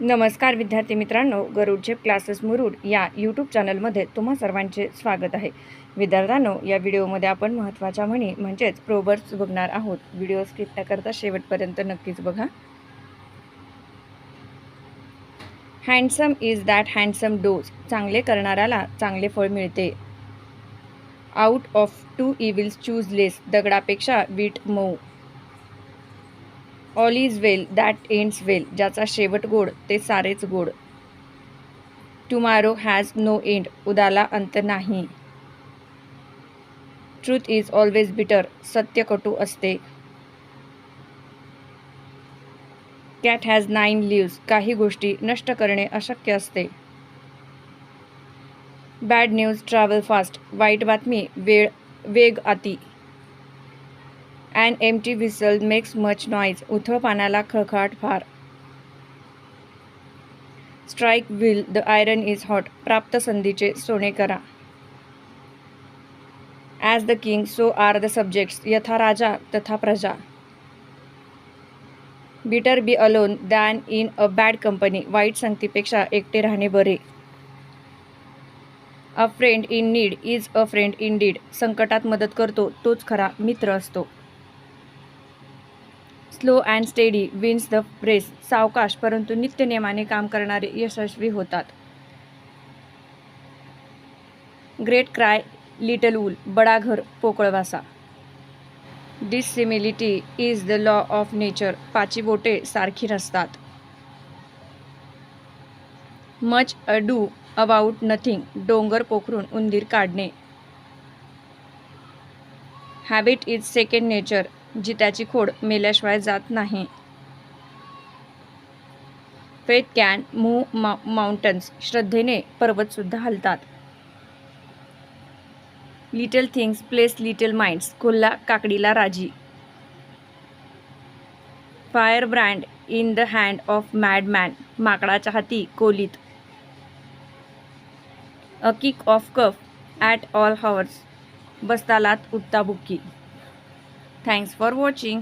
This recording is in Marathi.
नमस्कार विद्यार्थी मित्रांनो, गरुडचे क्लासेस मुरुड या यूट्यूब चॅनलमध्ये तुम्हा सर्वांचे स्वागत आहे. विद्यार्थ्यांनो, या व्हिडिओमध्ये आपण महत्त्वाच्या म्हणी म्हणजेच प्रोवर्ब्स बघणार आहोत. व्हिडिओ स्किप न करता शेवटपर्यंत नक्कीच बघा. Handsome is that handsome does, चांगले करणाऱ्याला चांगले फळ मिळते. Out of two evils choose less, दगडापेक्षा वीट मऊ. All is well that ends well, ज्याचा शेवट गोड ते सारेच गोड. टुमॉरो हॅज नो एंड, उद्याला अंत नाही. ट्रूथ इज ऑलवेज बिटर, सत्य कटू असते. कॅट हॅज 9 लिव्स, काही गोष्टी नष्ट करणे अशक्य असते. बॅड न्यूज ट्रॅव्हल फास्ट, वाईट बातमी वेग अति. An empty whistle makes much noise, उथळ पाण्याला खळखळाट फार. Strike will the iron is hot, प्राप्त संधीचे सोने करा. As the king so are the subjects, यथा राजा तथा प्रजा. Better be alone than in a bad company, वाईट संगतीपेक्षा एकटे राहणे बरे. A friend in need is a friend indeed, संकटात मदत करतो तोच खरा मित्र असतो. Slow and steady wins the race, सावकाश परंतु नित्यनेमाने काम करणारे यशस्वी होतात. ग्रेट क्राय लिटल वूल, बडा घर पोकळ वासा. Dissimilarity is the law of nature, पाची बोटे सारखी नसतात. मच अडू अबाउट नथिंग, डोंगर पोखरून उंदीर काढणे. हॅबिट इज सेकंड नेचर, जित्याची खोड मेल्याशिवाय जात नाही. फेथ कॅन मूव्ह माउंटन्स, श्रद्धेने पर्वत सुद्धा हलतात. Little things please little minds, कोल्हा काकडीला राजी. Firebrand in the hand of mad man, माकडाच्या हाती कोलीत. A kick of cuff at all hours, बसतालात उठता बुक्की. Thanks for watching.